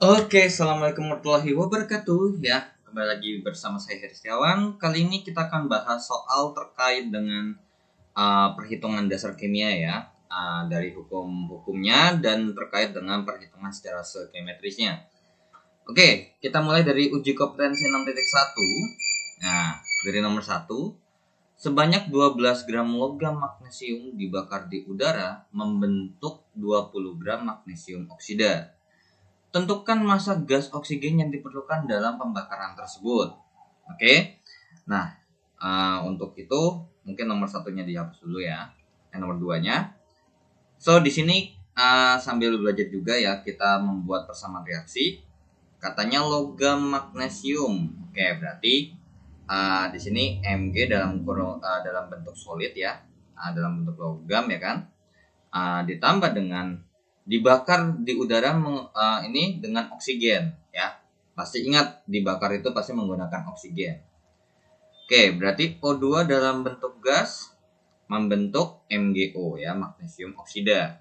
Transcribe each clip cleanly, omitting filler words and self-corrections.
Oke, assalamualaikum warahmatullahi wabarakatuh. Ya, kembali lagi bersama saya Heri Setiawan. Kali ini kita akan bahas soal terkait dengan perhitungan dasar kimia ya, dari hukum-hukumnya dan terkait dengan perhitungan secara geometrisnya. Oke, kita mulai dari uji kompetensi 6.1. Nah, dari nomor 1, sebanyak 12 gram logam magnesium dibakar di udara membentuk 20 gram magnesium oksida. Tentukan massa gas oksigen yang diperlukan dalam pembakaran tersebut. Oke. Nah, untuk itu mungkin nomor satunya dihapus dulu ya. Nomor 2-nya. So, di sini sambil belajar juga ya, kita membuat persamaan reaksi. Katanya logam magnesium. Oke, berarti di sini Mg dalam bentuk solid ya. Dalam bentuk logam ya kan. Ditambah dengan dibakar di udara ini dengan oksigen ya. Pasti ingat dibakar itu pasti menggunakan oksigen. Oke, berarti O2 dalam bentuk gas membentuk MgO ya, magnesium oksida.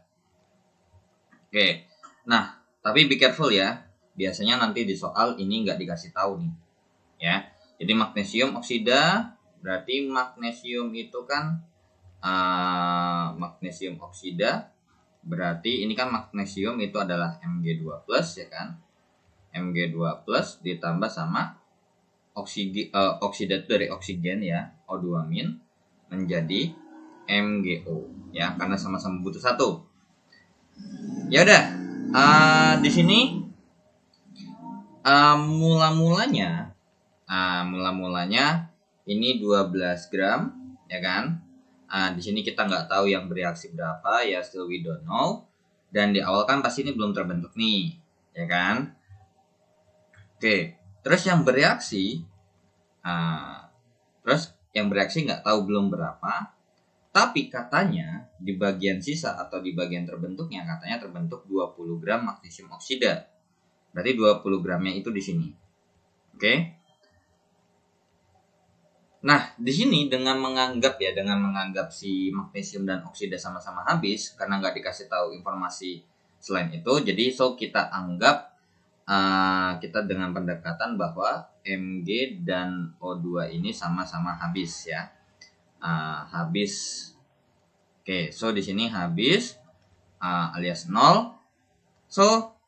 Oke. Nah, tapi be careful ya. Biasanya nanti di soal ini nggak dikasih tahu nih. Ya. Jadi magnesium oksida berarti magnesium itu kan magnesium oksida berarti ini kan magnesium itu adalah Mg2+ ya kan. Mg2+ ditambah sama oksida dari oksigen ya, O2- menjadi MgO ya, karena sama-sama butuh satu. Ya udah, di sini mula-mulanya ini 12 gram ya kan. Di sini kita nggak tahu yang bereaksi berapa ya, still we don't know. Dan di awal kan pasti ini belum terbentuk nih, ya kan? Oke, terus yang bereaksi, nggak tahu belum berapa. Tapi katanya di bagian sisa atau di bagian terbentuknya katanya terbentuk 20 gram magnesium oksida. Berarti 20 gramnya itu di sini. Oke. Nah, di sini dengan menganggap si magnesium dan oksida sama-sama habis karena nggak dikasih tahu informasi selain itu, jadi kita anggap kita dengan pendekatan bahwa Mg dan O2 ini sama-sama habis ya, habis. Oke, di sini habis alias 0. So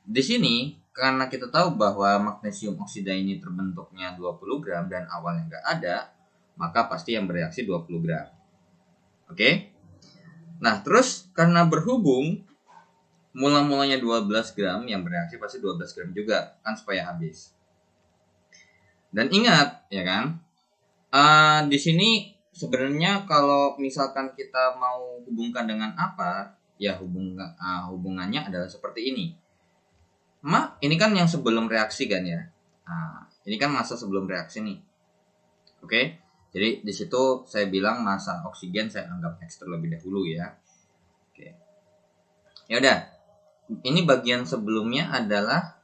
di sini karena kita tahu bahwa magnesium oksida ini terbentuknya 20 gram dan awalnya nggak ada, maka pasti yang bereaksi 20 gram. Oke? Nah, terus karena berhubung mula-mulanya 12 gram, yang bereaksi pasti 12 gram juga, kan supaya habis. Dan ingat, ya kan, di sini sebenarnya kalau misalkan kita mau hubungkan dengan apa, ya hubungannya adalah seperti ini. Ini kan yang sebelum reaksi kan ya. Ini kan massa sebelum reaksi nih. Oke. Jadi di situ saya bilang massa oksigen saya anggap X terlebih dahulu ya. Oke. Ya udah. Ini bagian sebelumnya adalah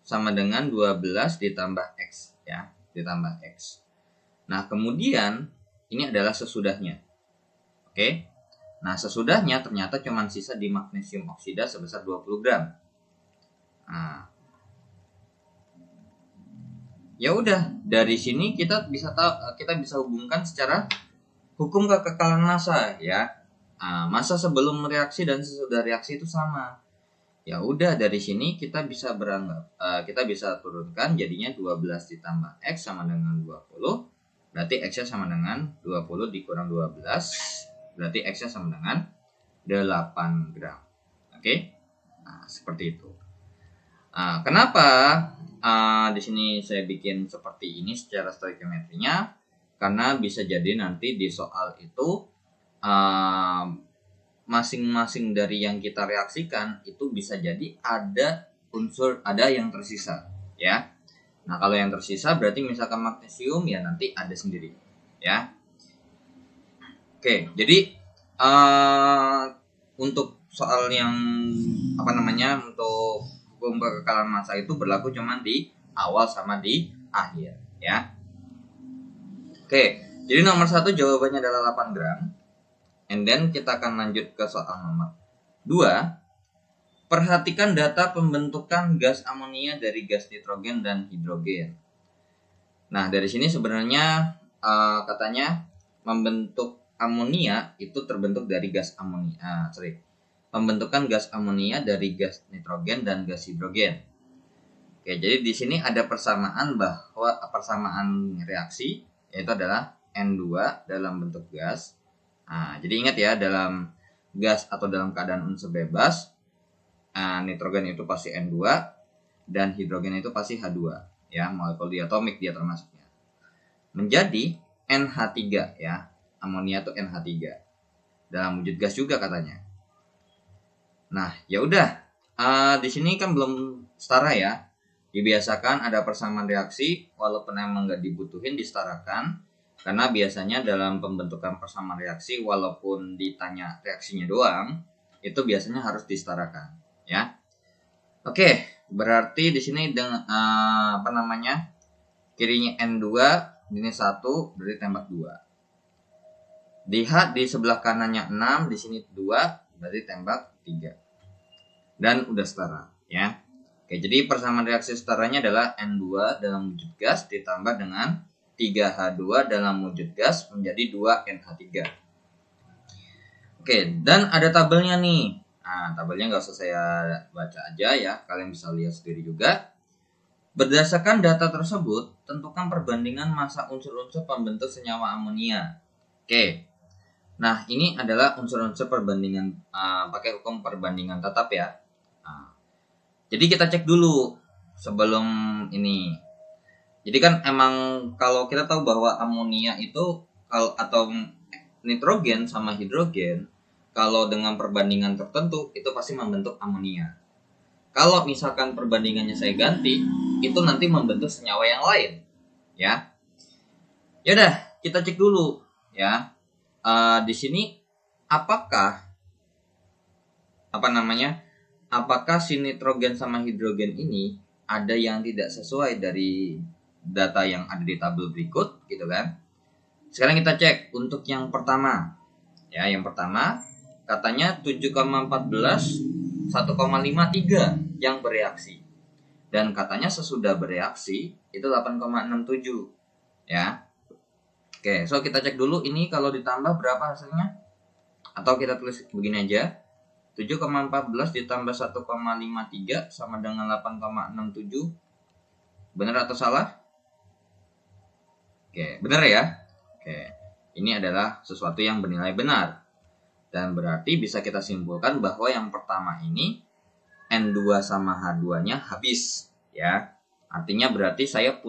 sama dengan 12 ditambah X ya, ditambah X. Nah, kemudian ini adalah sesudahnya. Oke. Nah, sesudahnya ternyata cuma sisa di magnesium oksida sebesar 20 gram. Ya udah, dari sini kita bisa hubungkan secara hukum kekekalan massa ya. Massa sebelum reaksi dan sesudah reaksi itu sama. Ya udah, dari sini kita bisa kita bisa turunkan jadinya 12 ditambah X sama dengan 20. Berarti X-nya sama dengan 20 dikurang 12. Berarti X-nya sama dengan 8 gram. Oke? Nah, seperti itu. Kenapa di sini saya bikin seperti ini secara stoikiometrinya? Karena bisa jadi nanti di soal itu masing-masing dari yang kita reaksikan itu bisa jadi ada yang tersisa ya. Nah, kalau yang tersisa berarti misalkan magnesium ya nanti ada sendiri ya. Oke, jadi untuk soal yang untuk hukum kekekalan massa itu berlaku cuma di awal sama di akhir ya. Oke, jadi nomor 1 jawabannya adalah 8 gram. And then kita akan lanjut ke soal nomor 2. perhatikan data pembentukan gas amonia dari gas nitrogen dan hidrogen. Nah, dari sini sebenarnya katanya membentuk amonia itu terbentuk dari gas amonia. Pembentukan gas amonia dari gas nitrogen dan gas hidrogen. Oke, jadi di sini ada persamaan reaksi, yaitu adalah N2 dalam bentuk gas. Nah, jadi ingat ya, dalam gas atau dalam keadaan unsur bebas, nitrogen itu pasti N2 dan hidrogen itu pasti H2, ya, molekul diatomik dia termasuknya. Menjadi NH3 ya. Amonia itu NH3. Dalam wujud gas juga katanya. Nah, ya udah. Di sini kan belum setara ya. Dibiasakan ada persamaan reaksi, walaupun emang nggak dibutuhin disetarakan, karena biasanya dalam pembentukan persamaan reaksi, walaupun ditanya reaksinya doang, itu biasanya harus disetarakan, ya. Oke, berarti di sini dengan kirinya N2, ini 1, berarti tembak 2. Lihat di sebelah kanannya 6, di sini 2, berarti tembak 3. Dan udah setara, ya. Oke, jadi persamaan reaksi setaranya adalah N2 dalam wujud gas ditambah dengan 3H2 dalam wujud gas menjadi 2NH3. Oke, dan ada tabelnya nih. Nah, tabelnya nggak usah saya baca aja ya, kalian bisa lihat sendiri juga. Berdasarkan data tersebut, tentukan perbandingan massa unsur-unsur pembentuk senyawa amonia. Oke, nah ini adalah unsur-unsur perbandingan pakai hukum perbandingan tetap ya. Nah, jadi kita cek dulu sebelum ini. Jadi kan emang kalau kita tahu bahwa amonia itu atau nitrogen sama hidrogen, kalau dengan perbandingan tertentu itu pasti membentuk amonia. Kalau misalkan perbandingannya saya ganti, itu nanti membentuk senyawa yang lain, ya. Yaudah, kita cek dulu, ya. Di sini apakah si nitrogen sama hidrogen ini ada yang tidak sesuai dari data yang ada di tabel berikut, gitu kan? Sekarang kita cek untuk yang pertama, ya. Yang pertama katanya 7,14 1,53 yang bereaksi. Dan katanya sesudah bereaksi itu 8,67, ya. Oke, so kita cek dulu ini kalau ditambah berapa hasilnya? Atau kita tulis begini aja. 7,14 ditambah 1,53 sama dengan 8,67. Benar atau salah? Oke, benar ya? Oke, ini adalah sesuatu yang bernilai benar. Dan berarti bisa kita simpulkan bahwa yang pertama ini N2 sama H2-nya habis, ya. Artinya berarti saya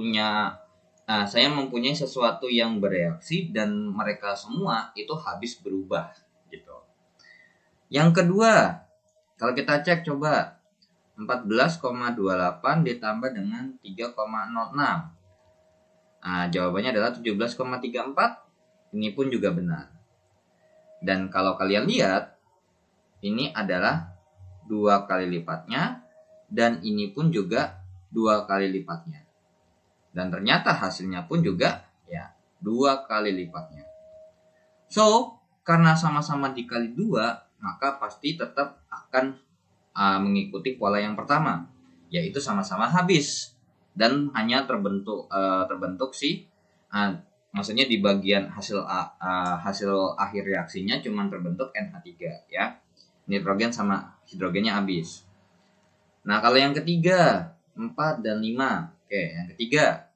mempunyai sesuatu yang bereaksi dan mereka semua itu habis berubah, gitu. Yang kedua, kalau kita cek coba 14,28 ditambah dengan 3,06. Nah, jawabannya adalah 17,34. Ini pun juga benar. Dan kalau kalian lihat, ini adalah 2 kali lipatnya, dan ini pun juga 2 kali lipatnya. Dan ternyata hasilnya pun juga ya 2 kali lipatnya. So, karena sama-sama dikali 2, maka pasti tetap akan mengikuti pola yang pertama, yaitu sama-sama habis. Dan hanya terbentuk maksudnya di bagian hasil akhir reaksinya cuma terbentuk NH3, ya. Nitrogen sama hidrogennya habis. Nah, kalau yang ketiga 4 dan 5. Oke, yang ketiga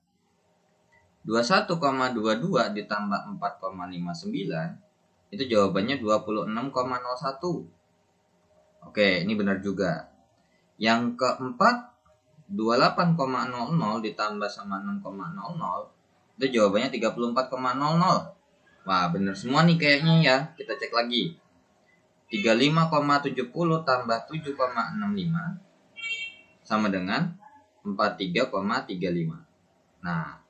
21,22 ditambah 4,59 itu jawabannya 26,01. Oke, ini benar juga. Yang keempat 28,00 ditambah sama 6,00 itu jawabannya 34,00. Wah, benar semua nih kayaknya ya. Kita cek lagi. 35,70 tambah 7,65 sama dengan 43,35. Nah,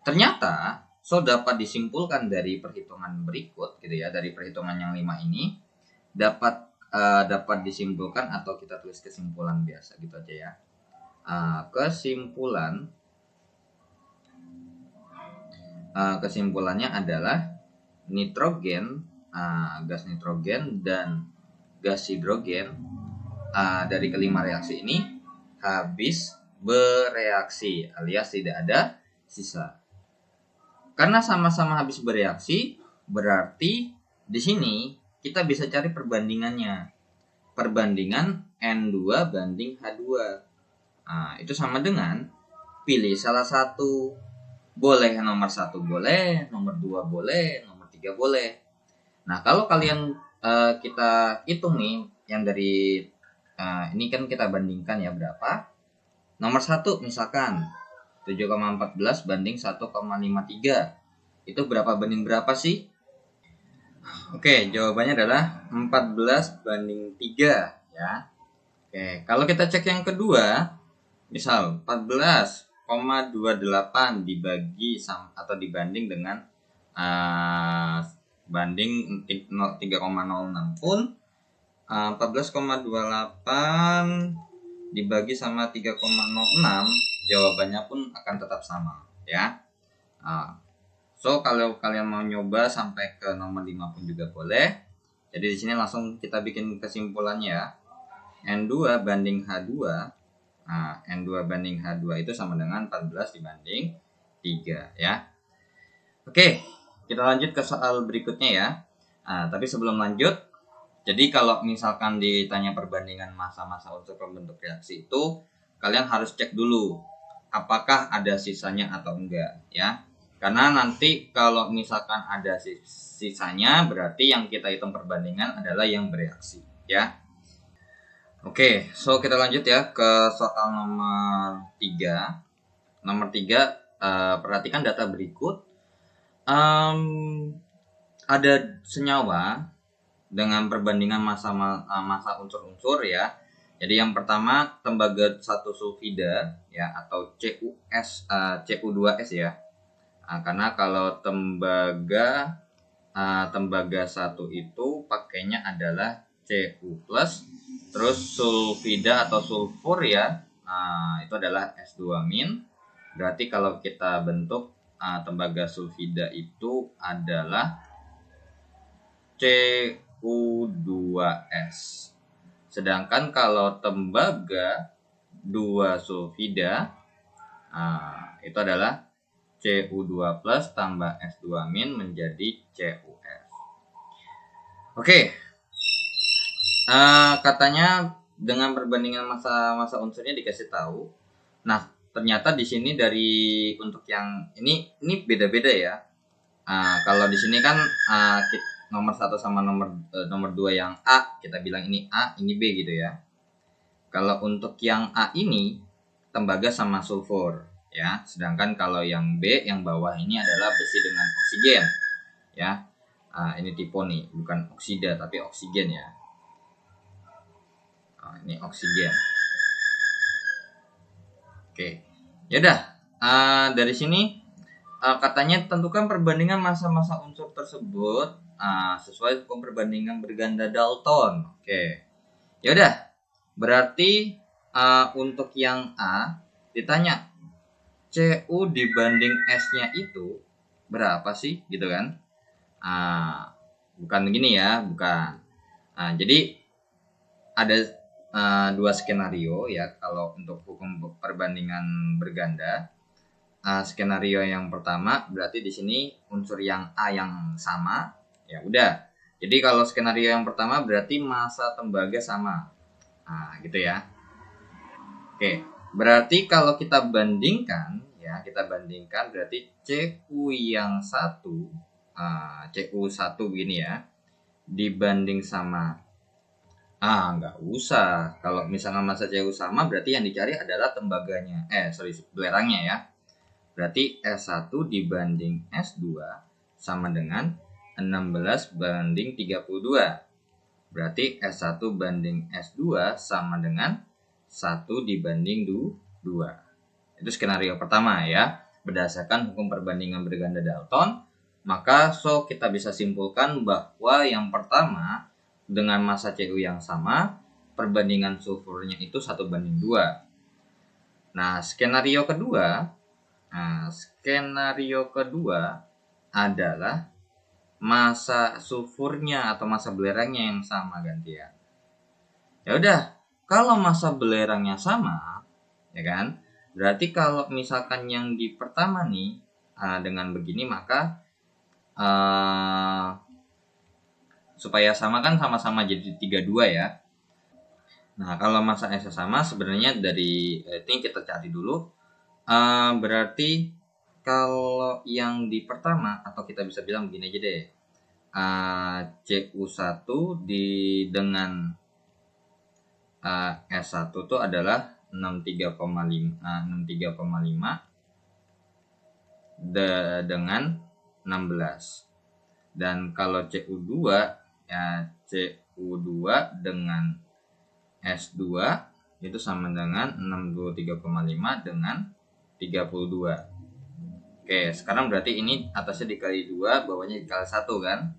ternyata dapat disimpulkan dari perhitungan berikut, gitu ya. Dari perhitungan yang 5 ini dapat disimpulkan, atau kita tulis kesimpulan biasa gitu aja ya. Kesimpulannya adalah nitrogen, gas nitrogen dan gas hidrogen dari kelima reaksi ini habis bereaksi alias tidak ada sisa. Karena sama-sama habis bereaksi, berarti di sini kita bisa cari perbandingannya. Perbandingan N2 banding H2. Nah, itu sama dengan pilih salah satu. Boleh nomor 1 boleh, nomor 2 boleh, nomor 3 boleh. Nah, kalau kalian kita hitung nih yang dari ini kan kita bandingkan ya berapa. Nomor 1 misalkan 7,14 banding 1,53. Itu berapa banding berapa sih? Oke, jawabannya adalah 14 banding 3 ya. Oke, kalau kita cek yang kedua, misal 14,28 dibagi atau dibanding dengan banding 3,06 pun 14,28 dibagi sama 3,06 jawabannya pun akan tetap sama ya. So kalau kalian mau nyoba sampai ke nomor 5 pun juga boleh. Jadi di sini langsung kita bikin kesimpulannya ya. N2 banding H2. N2 banding H2 itu sama dengan 14 dibanding 3 ya. Oke, kita lanjut ke soal berikutnya ya. Tapi sebelum lanjut, jadi kalau misalkan ditanya perbandingan massa-massa unsur pembentuk reaksi itu, kalian harus cek dulu apakah ada sisanya atau enggak ya. Karena nanti kalau misalkan ada sisanya, berarti yang kita hitung perbandingan adalah yang bereaksi ya. Oke, so kita lanjut ya ke soal nomor 3. Nomor 3, perhatikan data berikut. Ada senyawa dengan perbandingan massa unsur-unsur ya. Jadi yang pertama tembaga 1 sulfida ya atau Cu2S ya. Karena kalau tembaga 1 itu pakainya adalah Cu+, terus sulfida atau sulfur ya, itu adalah S2-. Berarti kalau kita bentuk tembaga sulfida itu adalah Cu2S. Sedangkan kalau tembaga 2 sulfida itu adalah Cu2 plus tambah S2 min menjadi CuS. Oke. Katanya dengan perbandingan massa unsurnya dikasih tahu. Nah, ternyata di sini dari untuk yang ini beda-beda ya. Kalau di sini kan nomor 1 sama nomor 2 yang A, kita bilang ini A, ini B gitu ya. Kalau untuk yang A ini tembaga sama sulfur ya, sedangkan kalau yang B yang bawah ini adalah besi dengan oksigen ya. Ini tipe nih, bukan oksida tapi oksigen ya. Ini oksigen. Oke, yaudah. Dari sini katanya tentukan perbandingan massa-massa unsur tersebut sesuai hukum perbandingan berganda Dalton. Oke, yaudah. Berarti untuk yang A ditanya Cu dibanding S-nya itu berapa sih gitu kan? Bukan begini ya, bukan. Jadi ada 2 skenario ya kalau untuk hukum perbandingan berganda. Skenario yang pertama berarti di sini unsur yang A yang sama, ya udah. Jadi kalau skenario yang pertama berarti massa tembaga sama, gitu ya. Oke, berarti kalau kita bandingkan ya, berarti Cu yang 1, Cu1 begini ya, dibanding sama nggak usah. Kalau misalnya massa Cu sama berarti yang dicari adalah tembaganya. Belerangnya ya. Berarti S1 dibanding S2 sama dengan 16 banding 32. Berarti S1 banding S2 sama dengan 1 dibanding 2. Itu skenario pertama ya. Berdasarkan hukum perbandingan berganda Dalton, maka kita bisa simpulkan bahwa yang pertama dengan massa Cu yang sama, perbandingan sulfurnya itu 1 banding 2. Nah, skenario kedua adalah massa sulfurnya atau massa belerangnya yang sama gantian. Ya udah, kalau massa belerangnya sama, ya kan? Berarti kalau misalkan yang di pertama nih dengan begini, maka supaya sama kan sama-sama jadi 32 ya. Nah, kalau massa S sama sebenarnya dari ini kita cari dulu. Berarti kalau yang di pertama, atau kita bisa bilang begini aja deh, CU1 dengan S1 itu adalah 63,5 dengan 16. Dan kalau CU2 ya, CU2 dengan S2 itu sama dengan 63,5 dengan 32. Oke, sekarang berarti ini atasnya dikali 2, bawahnya dikali 1 kan?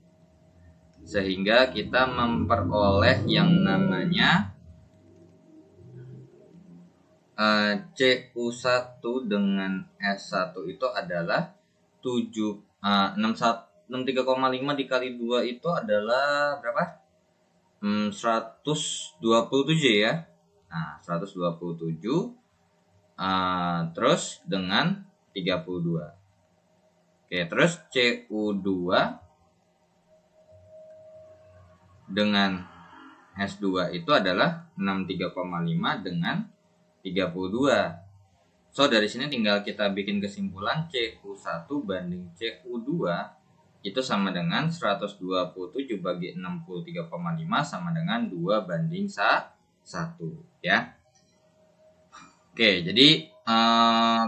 Sehingga kita memperoleh yang namanya CU1 dengan S1 itu adalah 63,5 dikali 2 itu adalah berapa? 127 ya. Nah, 127 terus dengan 32. Oke, terus CU2 dengan S2 itu adalah 63,5 dengan 32. So, dari sini tinggal kita bikin kesimpulan CU1 banding CU2 itu sama dengan 127 bagi 63,5 sama dengan 2 banding 1 ya. Oke, jadi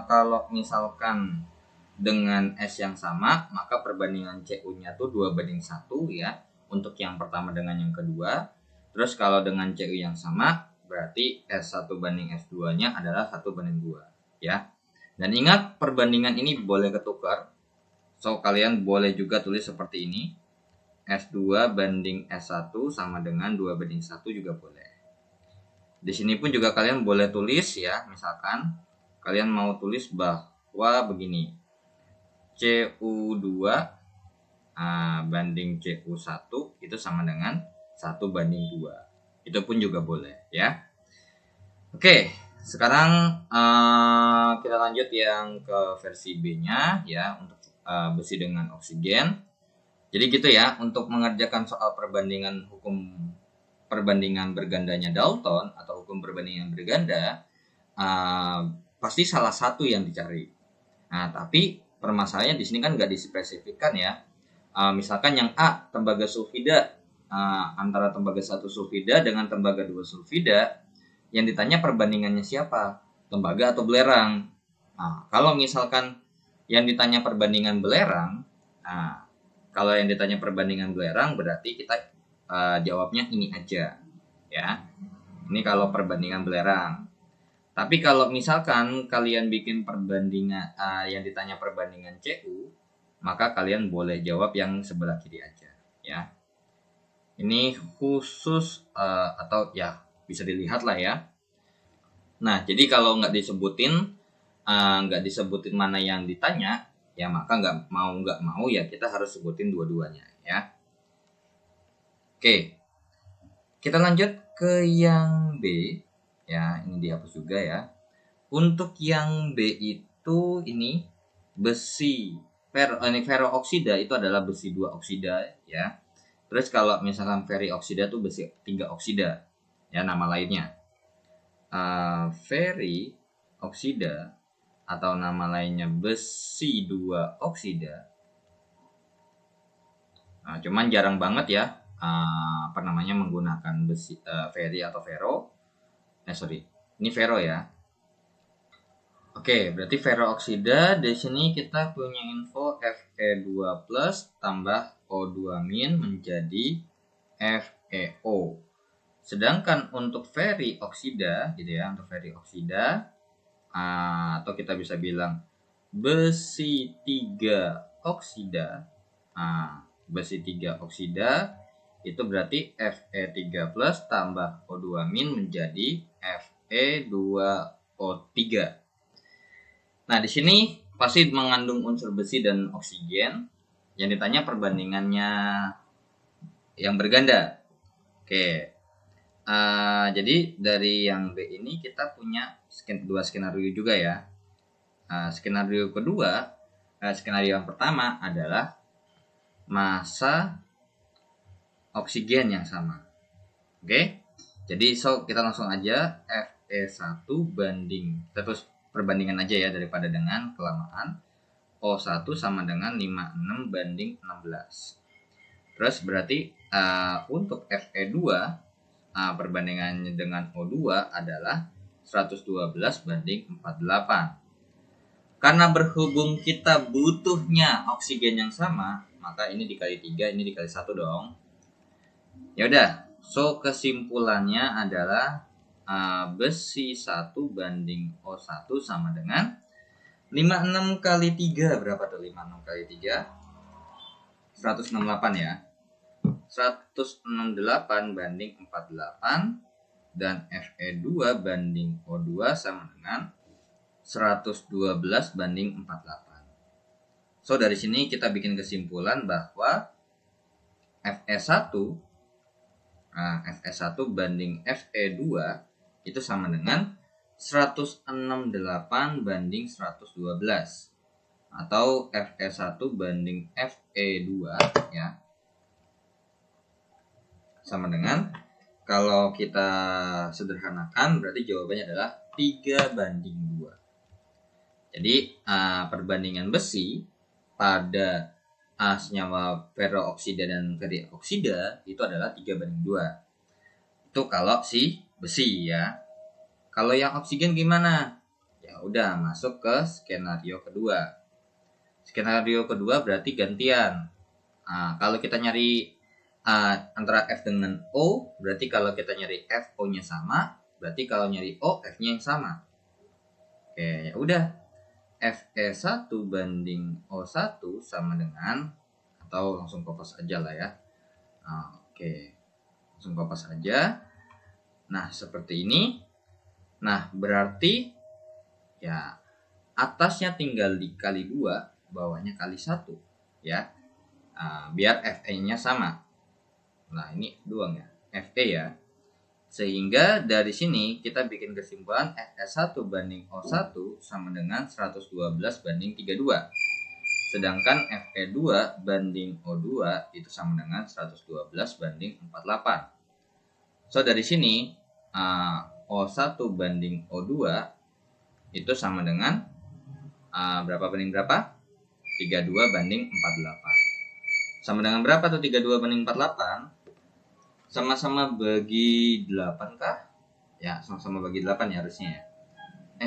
kalau misalkan dengan S yang sama, maka perbandingan CU-nya tuh 2 banding 1 ya, untuk yang pertama dengan yang kedua. Terus kalau dengan CU yang sama, berarti S1 banding S2-nya adalah 1 banding 2 ya. Dan ingat, perbandingan ini boleh ketukar. So, kalian boleh juga tulis seperti ini. S2 banding S1 sama dengan 2 banding 1 juga boleh. Di sini pun juga kalian boleh tulis ya, misalkan kalian mau tulis bahwa begini. CU2 banding CU1 itu sama dengan 1 banding 2. Itu pun juga boleh ya. Oke, sekarang kita lanjut yang ke versi B-nya ya, untuk besi dengan oksigen. Jadi gitu ya, untuk mengerjakan soal perbandingan hukum perbandingan bergandanya Dalton atau hukum perbandingan berganda, pasti salah satu yang dicari. Nah, tapi permasalahannya di sini kan nggak dispesifikkan ya. Misalkan yang A, tembaga sulfida, antara tembaga 1 sulfida dengan tembaga 2 sulfida, yang ditanya perbandingannya siapa? Tembaga atau belerang? Nah, kalau misalkan yang ditanya perbandingan belerang, kalau yang ditanya perbandingan belerang berarti kita jawabnya ini aja ya. Ini kalau perbandingan belerang. Tapi kalau misalkan kalian bikin perbandingan yang ditanya perbandingan CU, maka kalian boleh jawab yang sebelah kiri aja ya. Ini khusus atau ya bisa dilihat lah ya. Nah, jadi kalau nggak disebutin mana yang ditanya, ya maka nggak mau ya kita harus sebutin dua-duanya ya. Oke, kita lanjut ke yang B ya, ini dihapus juga ya. Untuk yang B itu ini besi ferrooksida itu adalah besi 2 oksida ya. Terus kalau misalkan ferrioksida itu besi 3 oksida ya, nama lainnya. Ferrioksida atau nama lainnya besi 2 oksida. Nah, cuman jarang banget ya menggunakan besi ferri atau ferro. Ini ferro ya. Oke, berarti ferrooksida di sini kita punya info Fe2+ tambah O2- menjadi FeO. Sedangkan untuk ferrioksida gitu ya, untuk ferrioksida atau kita bisa bilang besi 3 oksida. Besi 3 oksida itu berarti Fe3+ tambah O2- menjadi Fe2O3. Nah, di sini pasti mengandung unsur besi dan oksigen. Yang ditanya perbandingannya yang berganda. Oke. Jadi dari yang B ini kita punya dua skenario juga ya. Skenario kedua, skenario yang pertama adalah massa oksigen yang sama. Oke, jadi kita langsung aja Fe1 banding, kita terus perbandingan aja ya daripada dengan kelamaan. O1 sama dengan 56 banding 16. Terus berarti untuk Fe2 perbandingannya dengan O2 adalah 112 banding 48. Karena berhubung kita butuhnya oksigen yang sama, maka ini dikali 3, ini dikali 1 dong. Ya udah, so kesimpulannya adalah besi 1 banding O1 sama dengan 56 kali 3, berapa tuh 56 kali 3? 168 ya. 168 banding 48 dan Fe2 banding O2 sama dengan 112 banding 48. So dari sini kita bikin kesimpulan bahwa Fe1 banding Fe2 itu sama dengan 168 banding 112 atau Fe1 banding Fe2 ya sama dengan, kalau kita sederhanakan berarti jawabannya adalah 3 banding 2. Jadi perbandingan besi pada senyawa ferrooksida dan ferrioksida itu adalah 3 banding 2. Itu kalau si besi ya. Kalau yang oksigen gimana? Ya udah masuk ke skenario kedua. Skenario kedua berarti gantian. Kalau kita nyari antara F dengan O, berarti kalau kita nyari F O-nya sama, berarti kalau nyari O F-nya yang sama. Oke, ya udah. Fe1 banding O1 sama dengan, atau langsung kopas aja lah ya. Oke. Langsung kopas aja. Nah, seperti ini. Nah, berarti ya atasnya tinggal dikali 2, bawahnya kali 1 ya. Biar Fe-nya sama. Nah, ini doang ya, Fe ya. Sehingga dari sini kita bikin kesimpulan Fe1 banding O1 sama dengan 112 banding 32. Sedangkan Fe2 banding O2 itu sama dengan 112 banding 48. So dari sini O1 banding O2 itu sama dengan berapa banding berapa? 32 banding 48. Sama dengan berapa tuh 32 banding 48? Sama-sama bagi 8 kah? Ya, sama-sama bagi 8 ya harusnya ya.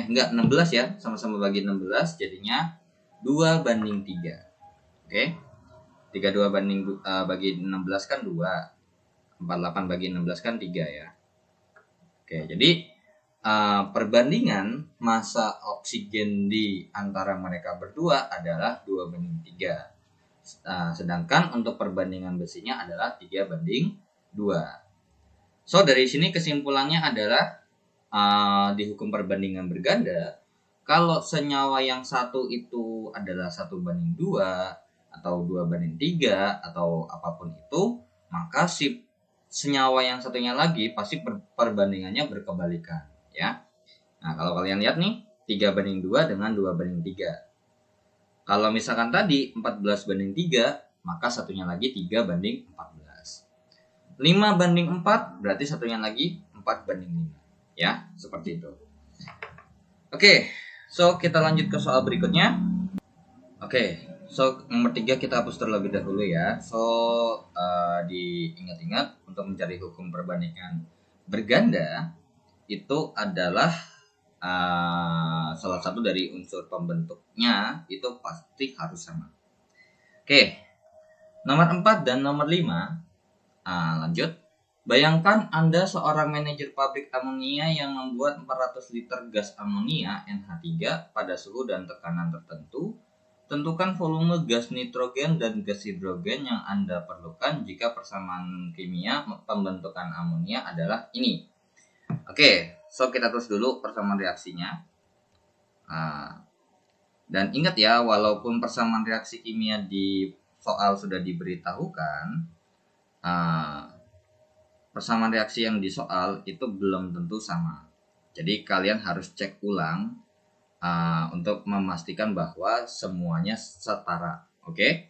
Enggak, 16 ya. Sama-sama bagi 16 jadinya 2 banding 3. Oke. 32 banding bagi 16 kan 2. 48 bagi 16 kan 3 ya. Oke, jadi perbandingan massa oksigen di antara mereka berdua adalah 2 banding 3. Sedangkan untuk perbandingan besinya adalah 3 banding 2. So dari sini kesimpulannya adalah di hukum perbandingan berganda, kalau senyawa yang satu itu adalah 1 banding 2 atau 2 banding 3 atau apapun itu, maka si senyawa yang satunya lagi pasti perbandingannya berkebalikan ya. Nah, kalau kalian lihat nih 3 banding 2 dengan 2 banding 3. Kalau misalkan tadi 14 banding 3, maka satunya lagi 3 banding 14. 5 banding 4 berarti satunya lagi 4 banding 5 ya, seperti itu. Oke, so kita lanjut ke soal berikutnya. Oke, so nomor 3 kita hapus terlebih dahulu ya. So diingat-ingat untuk mencari hukum perbandingan berganda itu adalah salah satu dari unsur pembentuknya itu pasti harus sama. Oke, nomor 4 dan nomor 5. Lanjut. Bayangkan Anda seorang manajer pabrik amonia yang membuat 400 liter gas amonia NH3 pada suhu dan tekanan tertentu. Tentukan volume gas nitrogen dan gas hidrogen yang Anda perlukan jika persamaan kimia pembentukan amonia adalah ini. Oke, so kita terus dulu persamaan reaksinya. Dan ingat ya, walaupun persamaan reaksi kimia di soal sudah diberitahukan, persamaan reaksi yang di soal itu belum tentu sama. Jadi kalian harus cek ulang untuk memastikan bahwa semuanya setara. Oke?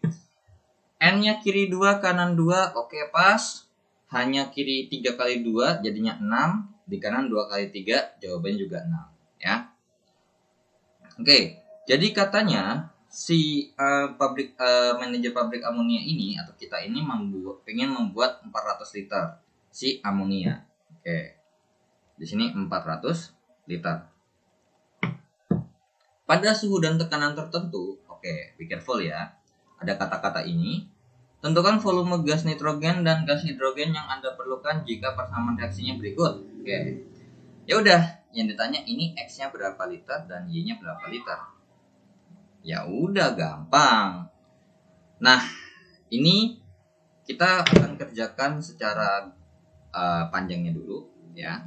N-nya kiri 2, kanan 2, oke pas. Hanya kiri 3 kali 2 jadinya 6. Di kanan 2 kali 3 jawabannya juga 6. Ya. Oke, jadi katanya si manajer pabrik amonia ini atau kita ini pengen membuat 400 liter si amonia. Oke. Di sini 400 liter. Pada suhu dan tekanan tertentu, oke, be careful ya. Ada kata-kata ini. Tentukan volume gas nitrogen dan gas hidrogen yang Anda perlukan jika persamaan reaksinya berikut. Oke. Ya udah, yang ditanya ini X-nya berapa liter dan Y-nya berapa liter. Ya udah gampang. Nah, ini kita akan kerjakan secara panjangnya dulu ya.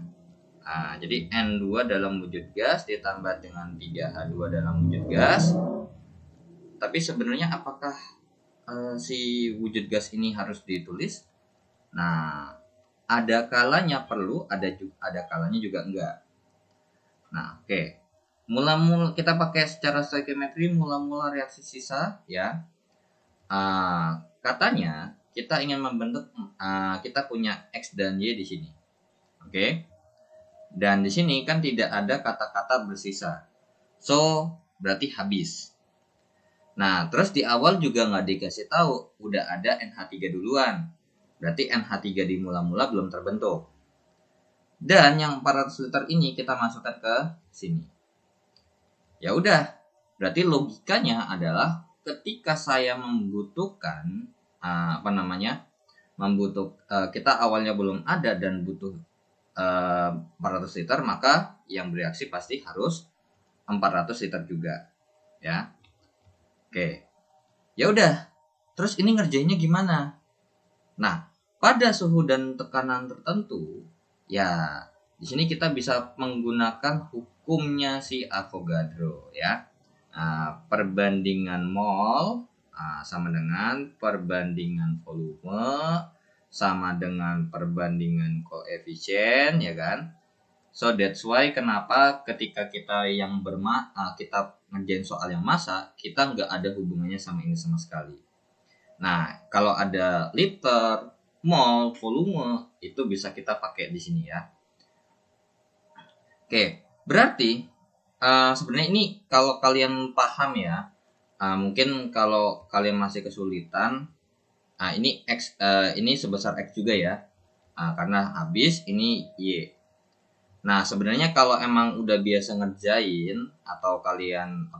Jadi N2 dalam wujud gas ditambah dengan 3H2 dalam wujud gas. Tapi sebenarnya apakah si wujud gas ini harus ditulis? Nah, ada kalanya perlu, ada kalanya juga enggak. Nah, oke. Mula-mula kita pakai secara stoikiometri mula-mula reaksi sisa ya. Katanya kita ingin membentuk kita punya X dan Y di sini. Oke. Dan di sini kan tidak ada kata-kata bersisa. So, berarti habis. Nah, terus di awal juga nggak dikasih tahu, udah ada NH3 duluan. Berarti NH3 di mula-mula belum terbentuk. Dan yang 400 liter ini kita masukkan ke sini. Ya udah, berarti logikanya adalah ketika saya membutuhkan kita awalnya belum ada dan butuh 400 liter, maka yang bereaksi pasti harus 400 liter juga. Ya. Oke. Ya udah. Terus ini ngerjainnya gimana? Nah, pada suhu dan tekanan tertentu, ya di sini kita bisa menggunakan hukumnya si Avogadro ya. Perbandingan mol sama dengan perbandingan volume sama dengan perbandingan koefisien ya kan. So that's why kenapa ketika kita kita ngerjain soal yang massa, kita nggak ada hubungannya sama ini sama sekali. Nah, kalau ada liter, mol, volume itu bisa kita pakai di sini ya. Oke, berarti sebenarnya ini kalau kalian paham ya, mungkin kalau kalian masih kesulitan, ini X, ini sebesar X juga ya, karena habis ini Y. Nah, sebenarnya kalau emang udah biasa ngerjain atau kalian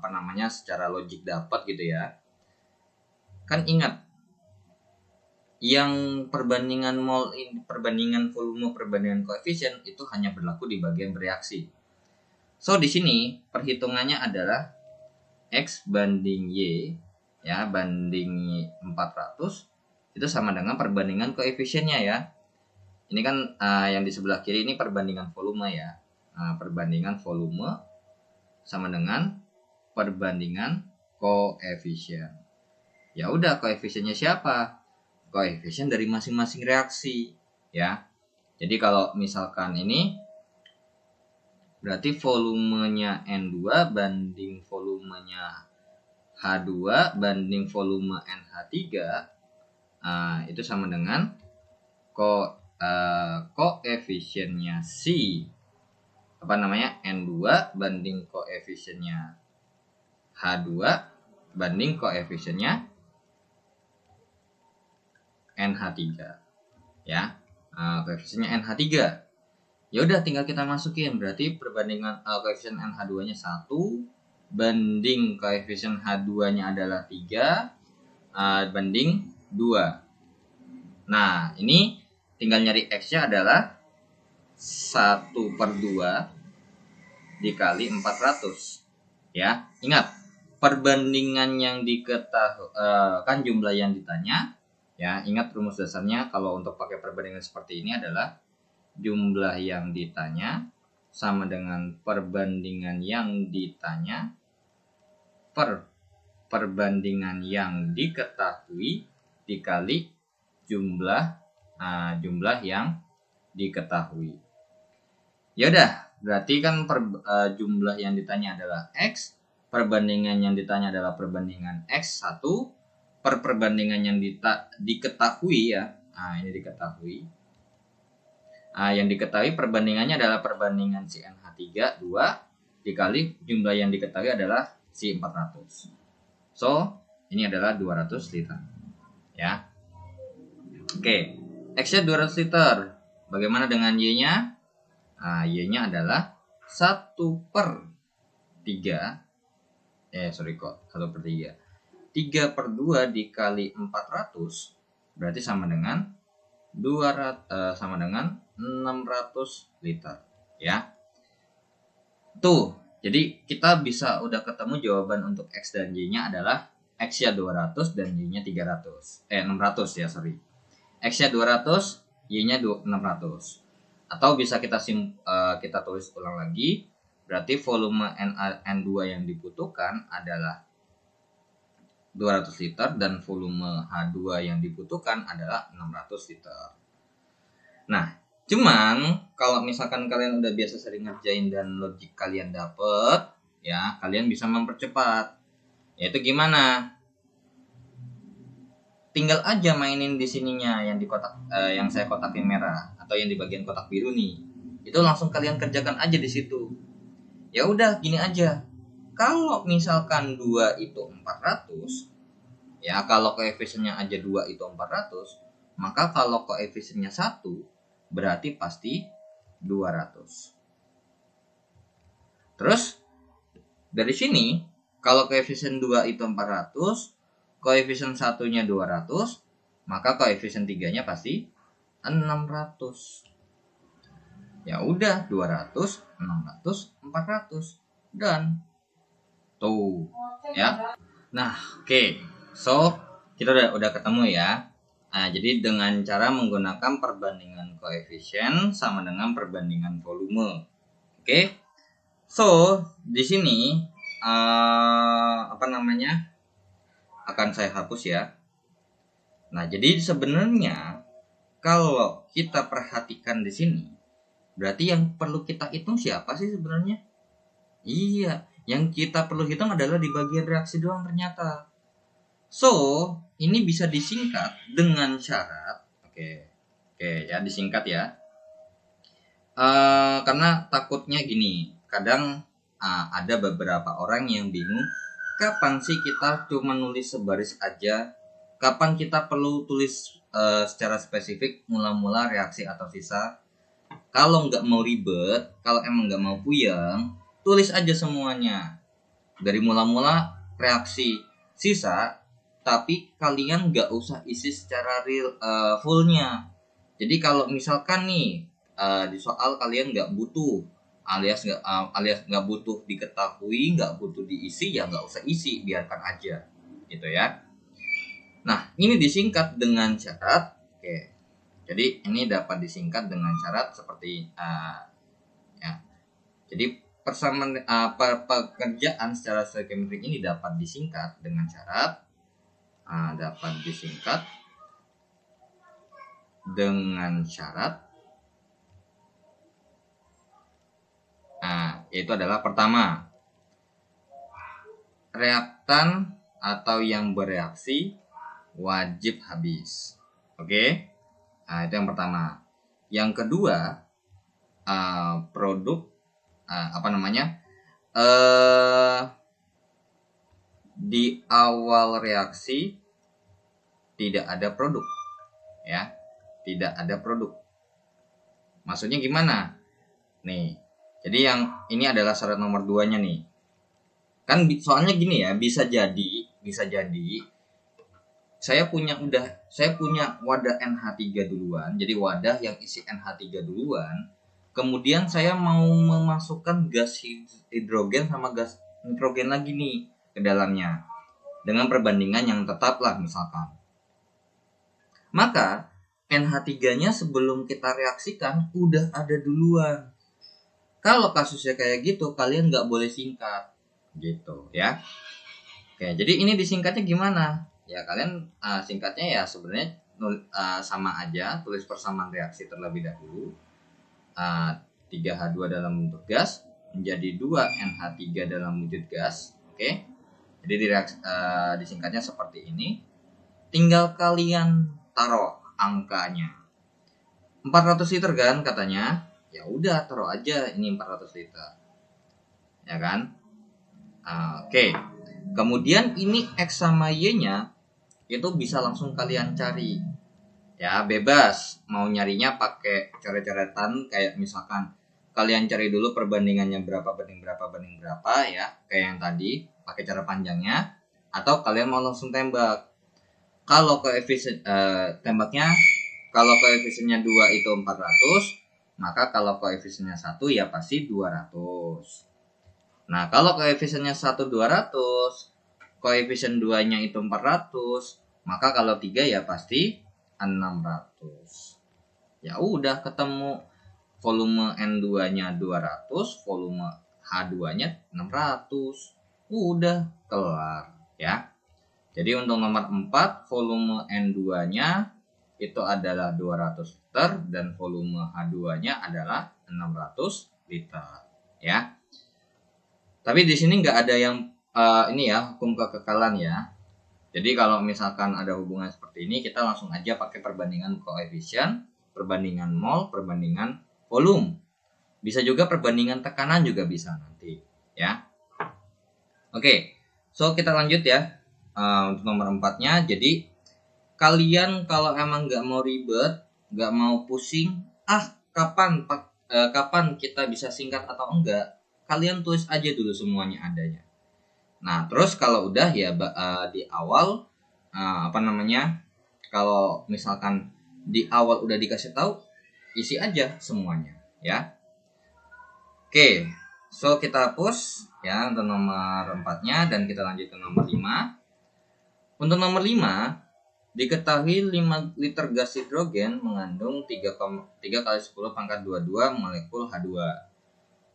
secara logik dapat gitu ya. Kan ingat yang perbandingan mol, perbandingan volume, perbandingan koefisien itu hanya berlaku di bagian bereaksi. So, di sini perhitungannya adalah X banding Y ya, banding 400 itu sama dengan perbandingan koefisiennya ya. Ini kan yang di sebelah kiri ini perbandingan volume ya. Perbandingan volume sama dengan perbandingan koefisien. Ya udah, koefisiennya siapa? Koefisien dari masing-masing reaksi ya. Jadi kalau misalkan ini berarti volumenya N2 banding volumenya H2 banding volume NH3 itu sama dengan koefisiennya N2 banding koefisiennya H2 banding koefisiennya NH3 ya. Koefisiennya NH3 ya udah tinggal kita masukin, berarti perbandingan koefisien NH2 nya 1 banding koefisien H2 nya adalah 3 banding 2. Nah, ini tinggal nyari X-nya adalah 1/2 dikali 400. Ya, ingat, perbandingan yang diketahui kan jumlah yang ditanya. Ya, ingat rumus dasarnya kalau untuk pakai perbandingan seperti ini adalah jumlah yang ditanya sama dengan perbandingan yang ditanya per perbandingan yang diketahui dikali jumlah yang diketahui. Ya udah, berarti kan jumlah yang ditanya adalah X, perbandingan yang ditanya adalah perbandingan X1 per perbandingan yang diketahui ya. Nah, ini diketahui. Yang diketahui perbandingannya adalah perbandingan si NH3 2 dikali jumlah yang diketahui adalah si 400. So, ini adalah 200 liter. Ya. Oke, X-nya 200 liter. Bagaimana dengan Y-nya? Y-nya adalah 1 per 3. 1 per 3. 3 per 2 dikali 400 berarti sama dengan 600 liter. Ya. Tuh, jadi kita bisa udah ketemu jawaban untuk X dan Y-nya adalah X-nya 200 dan Y-nya 600 ya, sorry. X-nya 200, Y-nya 600. Atau bisa kita tulis ulang lagi, berarti volume N2 yang dibutuhkan adalah 200 liter dan volume H2 yang dibutuhkan adalah 600 liter. Nah, cuman kalau misalkan kalian udah biasa sering ngerjain dan logik kalian dapet, ya kalian bisa mempercepat. Yaitu gimana? Tinggal aja mainin di sininya yang di kotak yang saya kotakin merah atau yang di bagian kotak biru nih. Itu langsung kalian kerjakan aja di situ. Ya udah gini aja. Kalau misalkan 2 itu 400, ya kalau koefisiennya aja 2 itu 400, maka kalau koefisiennya 1 berarti pasti 200. Terus dari sini kalau koefisien 2 itu 400, koefisien 1-nya 200, maka koefisien 3-nya pasti 600. Ya udah 200, 600, 400 dan tuh ya. Nah, oke. So, kita udah ketemu ya. Nah, jadi dengan cara menggunakan perbandingan koefisien sama dengan perbandingan volume. Oke. So, di sini akan saya hapus ya. Nah, jadi sebenarnya kalau kita perhatikan di sini, berarti yang perlu kita hitung siapa sih sebenarnya? Iya, yang kita perlu hitung adalah di bagian reaksi doang ternyata. So, ini bisa disingkat dengan syarat, oke ya, disingkat ya. Karena takutnya gini, kadang ada beberapa orang yang bingung, kapan sih kita cuma nulis sebaris aja, kapan kita perlu tulis secara spesifik mula-mula, reaksi atau sisa. Kalau nggak mau ribet, kalau emang nggak mau puyeng, tulis aja semuanya dari mula-mula, reaksi, sisa. Tapi kalian nggak usah isi secara real fullnya. Jadi kalau misalkan nih di soal kalian nggak butuh alias nggak butuh diketahui, nggak butuh diisi, ya nggak usah isi, biarkan aja gitu ya. Nah, ini disingkat dengan syarat. Oke, jadi ini dapat disingkat dengan syarat seperti ya. Jadi persamaan pekerjaan secara stoichiometrik ini dapat disingkat dengan syarat yaitu adalah pertama, reaktan atau yang bereaksi wajib habis. Oke? Nah, itu yang pertama. Yang kedua, produk di awal reaksi tidak ada produk, ya, tidak ada produk. Maksudnya gimana? Nih, jadi yang ini adalah syarat nomor 2-nya nih. Kan soalnya gini ya, bisa jadi saya punya wadah NH3 duluan. Jadi wadah yang isi NH3 duluan. Kemudian saya mau memasukkan gas hidrogen sama gas nitrogen lagi nih ke dalamnya dengan perbandingan yang tetap lah misalkan. Maka NH3-nya sebelum kita reaksikan udah ada duluan. Kalau kasusnya kayak gitu, kalian nggak boleh singkat gitu ya. Oke, jadi ini disingkatnya gimana? Ya kalian singkatnya ya sebenarnya sama aja, tulis persamaan reaksi terlebih dahulu. 3H2 dalam bentuk gas menjadi 2NH3 dalam wujud gas. Oke. Jadi disingkatnya seperti ini. Tinggal kalian taruh angkanya. 400 liter kan katanya. Ya udah taruh aja ini 400 liter. Ya kan? Oke. Kemudian ini X sama Y-nya itu bisa langsung kalian cari. Ya, bebas mau nyarinya pakai coret-coretan, kayak misalkan kalian cari dulu perbandingannya berapa banding berapa ya, kayak yang tadi pakai cara panjangnya, atau kalian mau langsung tembak. Kalau koefisien tembaknya, kalau koefisiennya 2 itu 400, maka kalau koefisiennya 1 ya pasti 200. Nah, kalau koefisiennya 1 200, koefisien 2-nya itu 400, maka kalau 3 ya pasti 600. Ya udah ketemu volume N2-nya 200, volume H2-nya 600. Udah kelar ya. Jadi untuk nomor 4 volume N2-nya itu adalah 200 liter dan volume H2-nya adalah 600 liter ya. Tapi di sini nggak ada yang ini ya, hukum kekekalan ya. Jadi kalau misalkan ada hubungan seperti ini, kita langsung aja pakai perbandingan koefisien, perbandingan mol, perbandingan volume. Bisa juga perbandingan tekanan juga bisa nanti ya. Oke, so kita lanjut ya untuk nomor 4-nya. Jadi kalian kalau emang nggak mau ribet, nggak mau pusing, kapan kita bisa singkat atau enggak, kalian tulis aja dulu semuanya adanya. Nah, terus kalau udah ya di awal kalau misalkan di awal udah dikasih tahu, isi aja semuanya ya. Oke, so kita hapus ya untuk nomor 4-nya dan kita lanjut ke nomor 5. Untuk nomor 5, diketahui 5 liter gas hidrogen mengandung 3 kali 10 pangkat 22 molekul H2.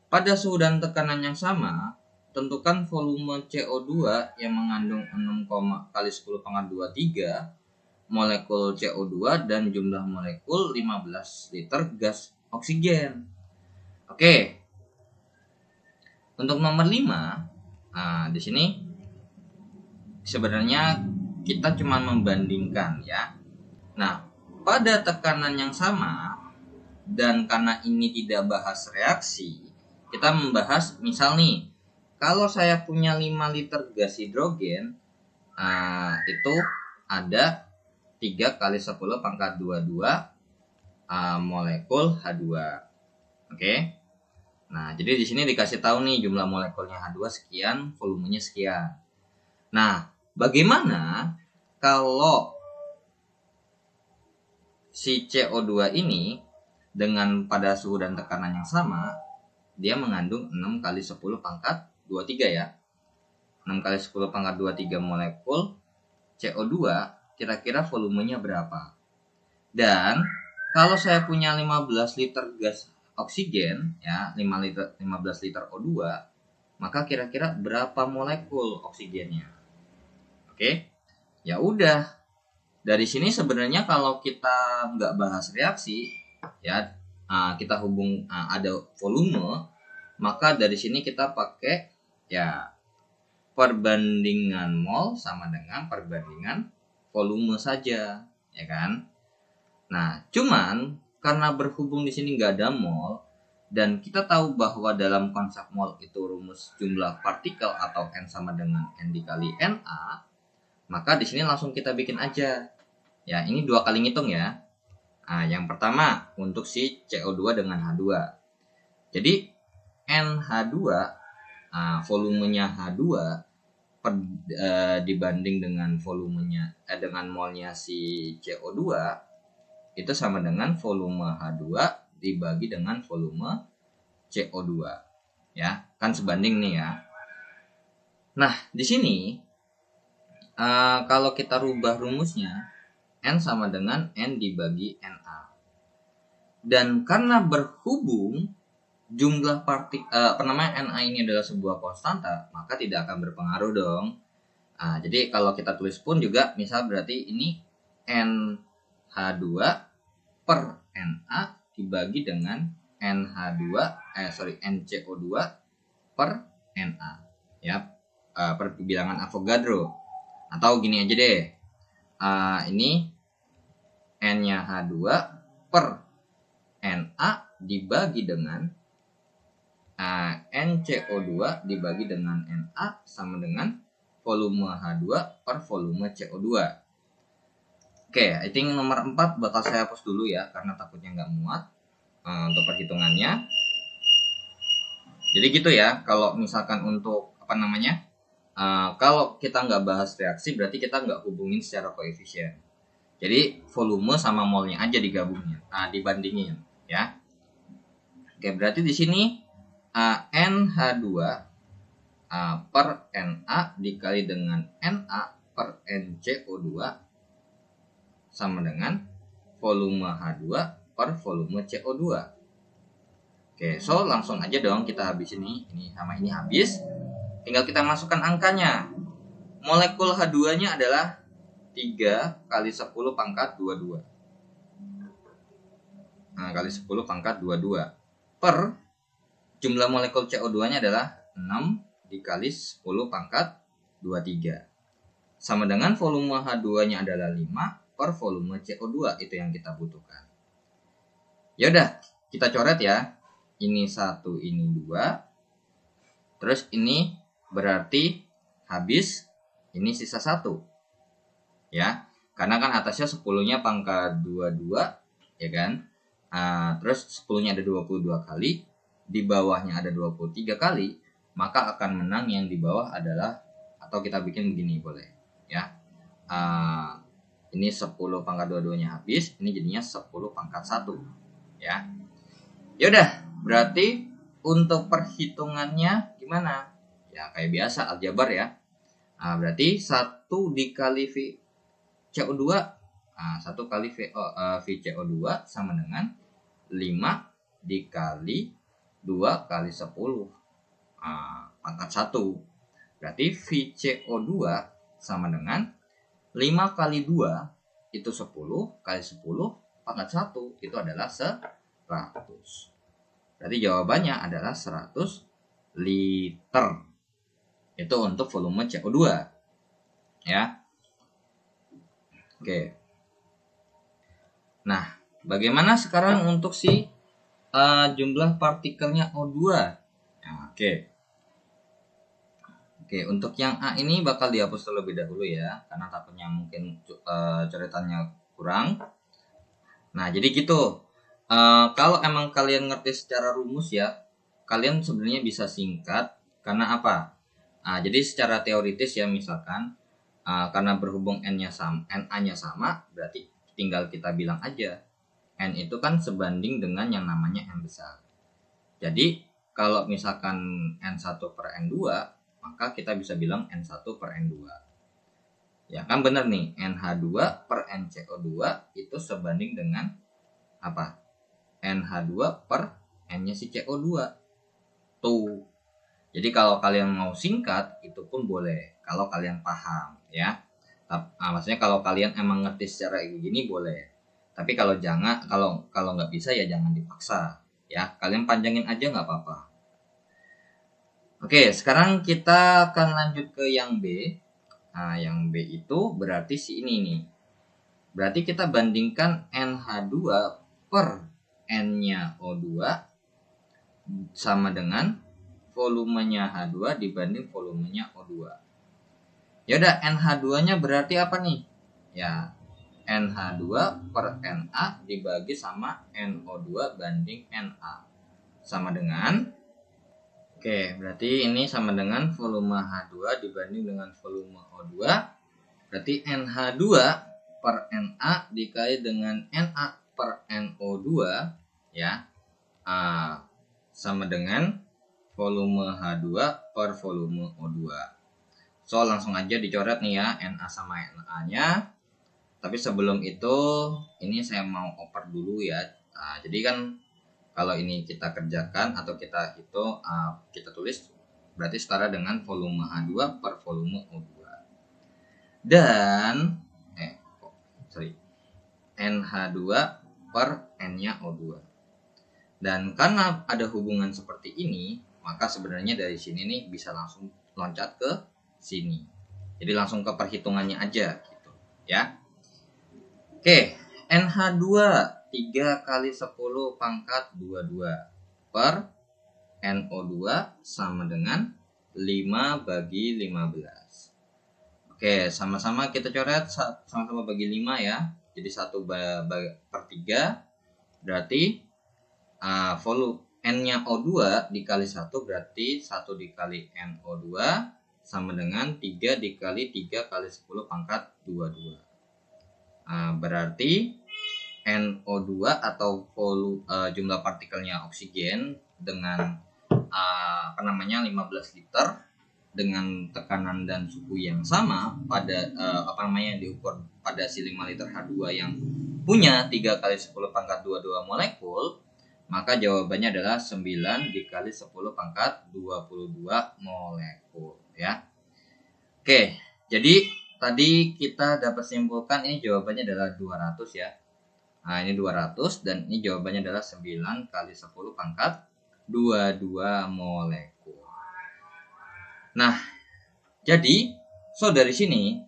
Pada suhu dan tekanan yang sama, tentukan volume CO2 yang mengandung 6 kali 10 pangkat 23 molekul CO2 dan jumlah molekul 15 liter gas oksigen. Oke. Untuk nomor 5, di sini sebenarnya kita cuma membandingkan ya. Nah, pada tekanan yang sama dan karena ini tidak bahas reaksi, kita membahas misal nih, kalau saya punya 5 liter gas hidrogen, itu ada 3 kali 10 pangkat 22 molekul H2. Oke. Nah, jadi di sini dikasih tahu nih jumlah molekulnya H2 sekian, volumenya sekian. Nah, bagaimana kalau si CO2 ini dengan pada suhu dan tekanan yang sama, dia mengandung 6 kali 10 pangkat 23 ya. 6 kali 10 pangkat 23 molekul CO2, kira-kira volumenya berapa? Dan kalau saya punya 15 liter gas oksigen ya, 15 liter O2, maka kira-kira berapa molekul oksigennya? Oke. Ya udah. Dari sini sebenarnya kalau kita nggak bahas reaksi ya, kita ada volume, maka dari sini kita pakai ya perbandingan mol sama dengan perbandingan volume saja, ya kan? Nah, cuman karena berhubung di sini nggak ada mol dan kita tahu bahwa dalam konsep mol itu rumus jumlah partikel atau N sama dengan N dikali Na, maka di sini langsung kita bikin aja. Ya, ini 2 kali ngitung ya. Nah, yang pertama untuk si CO2 dengan H2. Jadi NH2 volumenya H2 dibanding dengan volumenya dengan molnya si CO2 itu sama dengan volume H2 dibagi dengan volume CO2 ya, kan sebanding nih ya. Nah, di sini kalau kita rubah rumusnya, N sama dengan N dibagi Na. Dan karena berhubung jumlah Na ini adalah sebuah konstanta, maka tidak akan berpengaruh dong. Jadi kalau kita tulis pun juga misal berarti ini NH2 per Na dibagi dengan NCO2 per Na ya, per bilangan Avogadro. Atau gini aja deh, ini N-nya H2 per Na dibagi dengan NCO2 dibagi dengan Na sama dengan volume H2 per volume CO2. Oke, I think nomor 4 bakal saya hapus dulu ya, karena takutnya nggak muat untuk perhitungannya. Jadi gitu ya, kalau misalkan untuk kalau kita nggak bahas reaksi, berarti kita nggak hubungin secara koefisien. Jadi volume sama molnya aja digabungin, dibandingin ya. Oke, berarti di sini NH2 per Na dikali dengan Na per NCO2 sama dengan volume H2 per volume CO2. Oke, so langsung aja dong kita habis ini sama ini habis. Tinggal kita masukkan angkanya. Molekul H2-nya adalah 3 kali 10 pangkat 22. Kali 10 pangkat 22 per jumlah molekul CO2-nya adalah 6 dikali 10 pangkat 23. Sama dengan volume H2-nya adalah 5 per volume CO2, itu yang kita butuhkan. Yaudah, kita coret ya. Ini 1, ini 2. Terus ini berarti habis, ini sisa 1. Ya, karena kan atasnya 10-nya pangkat 22, ya kan? Terus 10-nya ada 22 kali, di bawahnya ada 23 kali, maka akan menang yang di bawah adalah, atau kita bikin begini boleh, ya. Ini 10 pangkat 22-nya habis, ini jadinya 10 pangkat 1, ya. Yaudah, berarti untuk perhitungannya gimana? Ya kayak biasa aljabar ya. Berarti 1 dikali CO2, 1 kali VCO2 sama dengan 5 dikali 2 kali 10 pangkat 1. Berarti VCO2 sama dengan 5 kali 2 itu 10 kali 10 pangkat 1 itu adalah 100. Berarti jawabannya adalah 100 liter. Itu untuk volume CO2 ya. Oke. Nah, bagaimana sekarang untuk si jumlah partikelnya O2? Oke, untuk yang A ini bakal dihapus terlebih dahulu ya, karena takutnya mungkin coretannya kurang. Nah, jadi gitu. Kalau emang kalian ngerti secara rumus ya, kalian sebenarnya bisa singkat. Karena apa? Jadi secara teoritis ya, misalkan karena berhubung NA-nya sama, berarti tinggal kita bilang aja N itu kan sebanding dengan yang namanya N besar. Jadi kalau misalkan N1 per N2, maka kita bisa bilang N1 per N2. Ya kan bener nih, NH2 per NCO2 itu sebanding dengan apa? NH2 per N-nya si CO2. Tuh. Jadi kalau kalian mau singkat itu pun boleh, kalau kalian paham ya. Maksudnya kalau kalian emang ngerti secara gini boleh. Tapi kalau nggak bisa ya jangan dipaksa ya. Kalian panjangin aja nggak apa-apa. Oke, sekarang kita akan lanjut ke yang B. Yang B itu berarti si ini nih. Berarti kita bandingkan NH2 per N-nya O2 sama dengan volumenya H2 dibanding volumenya O2. Yaudah, NH2-nya berarti apa nih? Ya, NH2 per Na dibagi sama NO2 banding Na. Sama dengan, berarti ini sama dengan volume H2 dibanding dengan volume O2. Berarti NH2 per Na dikali dengan Na per NO2 ya, sama dengan volume H2 per volume O2. So langsung aja dicoret nih ya, Na sama Na-nya. Tapi sebelum itu, ini saya mau oper dulu ya. Jadi kan kalau ini kita kerjakan atau kita hitung, kita tulis berarti setara dengan volume H2 per volume O2. Dan NH2 per N-nya O2. Dan karena ada hubungan seperti ini, maka sebenarnya dari sini nih bisa langsung loncat ke sini. Jadi langsung ke perhitungannya aja gitu ya. Oke, NH2 3 kali 10 pangkat 22 per NO2 sama dengan 5 bagi 15. Oke, sama-sama kita coret, sama-sama bagi 5 ya. Jadi 1 per 3 berarti volume N-nya O2 dikali 1 berarti 1 dikali NO2 sama dengan 3 dikali 3 kali 10 pangkat 22. Berarti NO2 atau jumlah partikelnya oksigen dengan 15 liter dengan tekanan dan suhu yang sama pada diukur pada si 5 liter H2 yang punya 3 kali 10 pangkat 22 molekul, maka jawabannya adalah 9 dikali 10 pangkat 22 molekul ya. Oke, jadi tadi kita dapat simpulkan ini jawabannya adalah 200 ya. Nah, ini 200 dan ini jawabannya adalah 9 kali 10 pangkat 22 molekul. Nah, jadi dari sini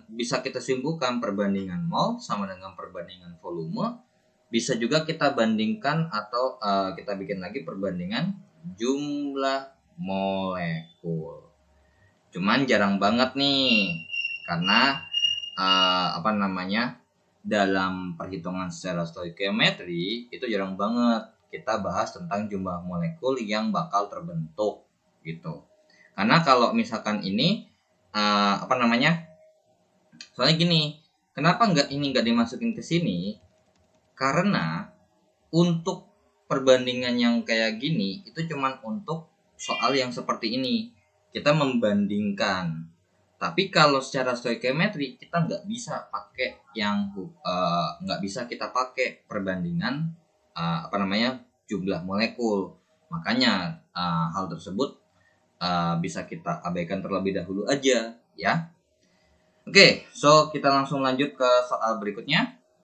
bisa kita simpulkan perbandingan mol sama dengan perbandingan volume. Bisa juga kita bandingkan atau kita bikin lagi perbandingan jumlah molekul. Cuman jarang banget nih, karena dalam perhitungan secara stoikiometri itu jarang banget kita bahas tentang jumlah molekul yang bakal terbentuk gitu. Karena kalau misalkan ini soalnya gini, kenapa nggak dimasukin ke sini? Karena untuk perbandingan yang kayak gini itu cuman untuk soal yang seperti ini, kita membandingkan. Tapi kalau secara stoikiometri kita nggak bisa pakai kita pakai perbandingan jumlah molekul. Makanya hal tersebut bisa kita abaikan terlebih dahulu aja ya. Oke, kita langsung lanjut ke soal berikutnya.